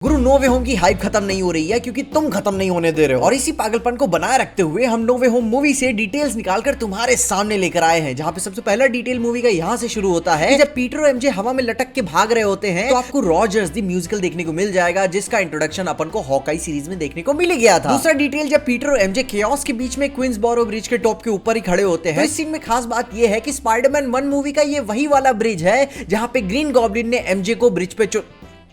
गुरु no वे home की hype खत्म नहीं हो रही है क्योंकि तुम खत्म नहीं होने दे रहे हो। और इसी पागलपन को बनाए रखते हुए हम नो वे होम मूवी से डिटेल्स निकालकर तुम्हारे सामने लेकर आए हैं, जहां पे सबसे पहला डिटेल मूवी का यहां से शुरू होता है। जब पीटर और एमजे हवा में लटक के भाग रहे होते हैं तो आपको रॉजर्स द म्यूजिकल देखने को मिल जाएगा, जिसका इंट्रोडक्शन अपन को हॉकाई सीरीज में देखने को मिल गया था। दूसरा डिटेल, जब पीटर और एमजे केओस के बीच में क्वींसबोरो ब्रिज के टॉप के ऊपर ही खड़े होते हैं। तो इस सीन में खास बात यह है कि स्पाइडरमैन 1 मूवी का ये वही वाला ब्रिज है जहां पे ग्रीन गॉब्लिन ने एमजे को ब्रिज पे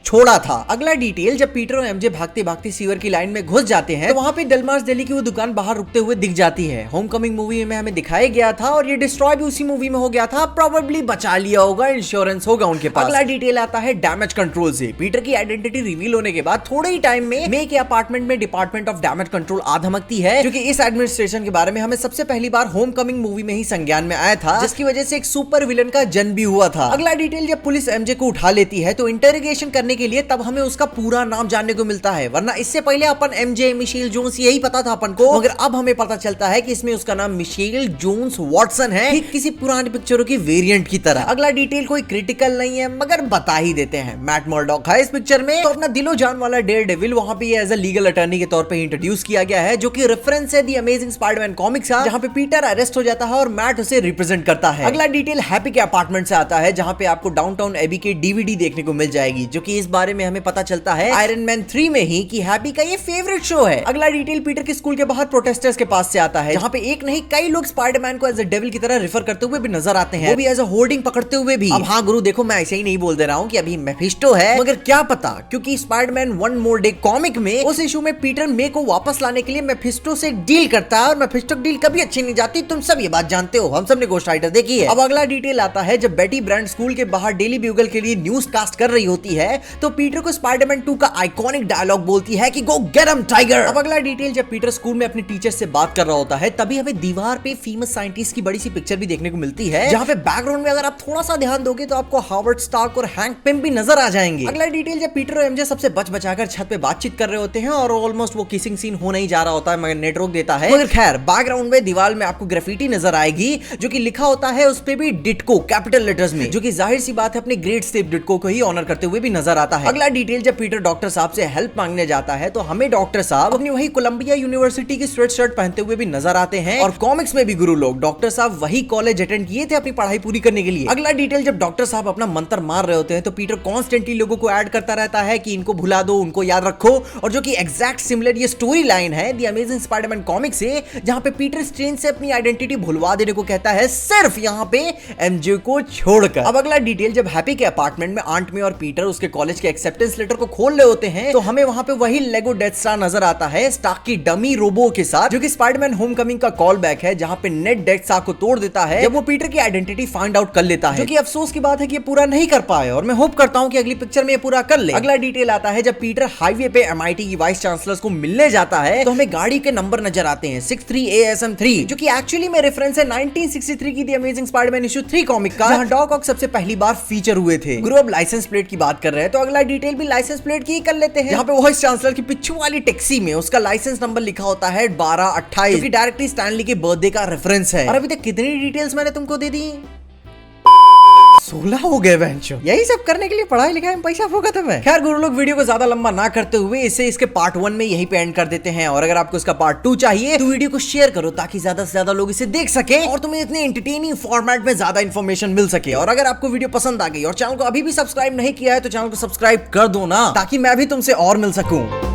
छोड़ा था। अगला डिटेल, जब पीटर और एमजे भागते भागते सीवर की लाइन में घुस जाते हैं तो वहां पे डेलमार्स डेली की वो दुकान बाहर रुकते हुए दिख जाती है। होमकमिंग मूवी में हमें दिखाया गया था और ये डिस्ट्रॉय भी उसी मूवी में हो गया था। प्रोबेबली बचा लिया होगा, इंश्योरेंस होगा उनके पास। अगला डिटेल आता है डैमेज कंट्रोल से। पीटर की आइडेंटिटी रिवील होने के बाद थोड़े ही टाइम में मे के अपार्टमेंट में डिपार्टमेंट ऑफ डैमेज कंट्रोल आ धमकती है, क्योंकि इस एडमिनिस्ट्रेशन के बारे में हमें सबसे पहली बार होमकमिंग मूवी में ही संज्ञान में आया था, जिसकी वजह से एक सुपर विलन का जन्म भी हुआ था। अगला डिटेल, जब पुलिस एमजे को उठा लेती है तो इंटरोगेशन करने के लिए तब हमें उसका पूरा नाम जानने को मिलता है, वरना इससे पहले अपन एमजे मिशेल जोन्स यही पता था अपन को, मगर अब हमें पता चलता है कि इसमें उसका नाम मिशेल जोन्स वॉटसन है, ठीक किसी पुरानी पिक्चरों की वेरिएंट की तरह। अगला डिटेल कोई क्रिटिकल नहीं है मगर बता ही देते हैं। मैट मर्डॉक है इस पिक्चर में, तो अपना दिलो जान वाला डेयरडेविल वहां पे एज अ लीगल अटर्नी के तौर पे इंट्रोड्यूस किया गया है, जो कि रेफरेंस है द अमेजिंग स्पाइडरमैन कॉमिक्स का, जहां पे पीटर अरेस्ट हो जाता है और मैट उसे रिप्रेजेंट करता है। अगला डिटेल हैप्पी के अपार्टमेंट से आता है, जहां पे आपको डाउनटाउन एबी की डीवीडी देखने को मिल जाएगी, जो कि इस बारे में हमें पता चलता है आयरन मैन 3 में ही कि हैप्पी का ये फेवरेट शो है। अगला डिटेल पीटर के स्कूल के बाहर प्रोटेस्टर्स के पास से आता है, जहां पे एक नहीं कई लोग स्पाइडरमैन को एज अ डेविल की तरह रेफर करते हुए भी नजर आते हैं, वो भी एज अ होर्डिंग पकड़ते हुए भी। अब हाँ गुरु देखो, मैं ऐसे ही नहीं बोल दे रहा हूँ कि अभी मेफिस्टो है, मगर क्या पता, क्योंकि Spiderman one more day comic में उस इशू में पीटर मे को वापस लाने के लिए मेफिस्टो से डील करता है, और मेफिस्टो डील कभी अच्छी नहीं जाती, तुम सब ये बात जानते हो, हम सब ने घोस्ट राइटर देखी है। अब अगला डिटेल आता है, जब बेटी ब्रांड स्कूल के बाहर डेली ब्यूगल के लिए न्यूज कास्ट कर रही होती है तो पीटर को स्पाइडरमैन 2 का आइकॉनिक डायलॉग बोलती है कि गो गेट हिम टाइगर। अब अगला डिटेल, जब पीटर स्कूल में अपने टीचर से बात कर रहा होता है तभी हमें दीवार पे फेमस साइंटिस्ट की बड़ी सी पिक्चर भी देखने को मिलती है, जहां पे बैकग्राउंड में अगर आप थोड़ा सा ध्यान दोगे तो आपको हावर्ड स्टार्क और हैंक पिम भी नजर आ जाएंगे। अगला डिटेल, जब पीटर और एमजे सबसे बच बचाकर छत पे बातचीत कर रहे होते हैं और ऑलमोस्ट वो किसिंग सीन होने ही जा रहा होता है मगर नेट रोक देता है, मगर खैर बैकग्राउंड में दीवार में आपको ग्राफिटी नजर आएगी, जो कि लिखा होता है उस पे भी डिटको कैपिटल लेटर्स में, जो कि जाहिर सी बात है अपने ग्रेट स्टेप डिटको को ही ऑनर करते हुए भी नजर आता है। अगला डिटेल, जब पीटर डॉक्टर साहब से हेल्प मांगने जाता है तो हमें डॉक्टर साहब अपनी वही कोलंबिया यूनिवर्सिटी की स्वेट शर्ट पहनते हुए भी नजर आते हैं, और कॉमिक्स में भी गुरु लोग डॉक्टर साहब वही कॉलेज अटेंड किए थे अपनी पढ़ाई पूरी करने के लिए। अगला डिटेल, जब डॉक्टर साहब अपना मंत्र मार रहे होते हैं तो पीटर कॉन्स्टेंटली लोगों को ऐड करता रहता है कि इनको भुला दो, उनको याद रखो, और जो कि एग्जैक्ट सिमिलर ये स्टोरी लाइन है द अमेजिंग स्पाइडरमैन कॉमिक से, जहां पे पीटर स्ट्रेंज से अपनी आइडेंटिटी भुलवा देने को कहता है, सिर्फ यहां पे एमजे को छोड़कर। अब अगला डिटेल, जब हैप्पी के अपार्टमेंट में आंट मे और पीटर उसके कॉलेज के एक्सेप्टेंस लेटर को खोल रहे होते हैं तो हमें वहां पे वही लेगो डेथ स्टार नजर आता है स्टार्क की डमी रोबो के साथ, जो कि स्पाइडरमैन होमकमिंग का कॉल बैक है, जहां पे नेड डेथ स्टार को तोड़ देता है जब वो पीटर की आइडेंटिटी फाइंड आउट कर लेता है, जो कि अफसोस की बात है कि ये पूरा नहीं कर पाए, और मैं होप करता हूं कि अगली पिक्चर में ये पूरा कर ले। अगला डिटेल आता है, जब पीटर हाईवे पे एमआईटी की वाइस चांसलर्स को मिलने जाता है तो हमें गाड़ी के नंबर नजर आते हैं 63ASM3, जो कि एक्चुअली में रेफरेंस है 1963 की the amazing Spiderman issue 3 comic का, जहां डॉक ऑक सबसे पहली बार फीचर हुए थे। गुरु अब लाइसेंस प्लेट की बात कर रहे हैं तो अगला डिटेल भी लाइसेंस प्लेट की कर लेते हैं, जहां पे वाइस चांसलर की पिछू वाली टैक्सी में उसका लाइसेंस नंबर लिखा होता है 1228, जो कि डायरेक्टली स्टैनली के बर्थडे का रेफरेंस है। और अभी तक कितनी डिटेल्स मैंने तुमको दे दी? 16 हो गए बेंचो। यही सब करने के लिए पढ़ाई लिखाई में पैसा फूका है। खैर गुरु लोग, वीडियो को ज्यादा लंबा ना करते हुए इसे इसके पार्ट 1 में यहीं पे एंड कर देते हैं, और अगर आपको इसका पार्ट 2 चाहिए तो वीडियो को शेयर करो ताकि ज्यादा से ज्यादा लोग इसे देख सके और तुम्हें इतने एंटरटेनिंग फॉर्मेट में ज्यादा इंफॉर्मेशन मिल सके। और अगर आपको वीडियो पसंद आ गई और चैनल को अभी भी सब्सक्राइब नहीं किया है तो चैनल को सब्सक्राइब कर दो ना, ताकि मैं भी तुमसे और मिल सकूं।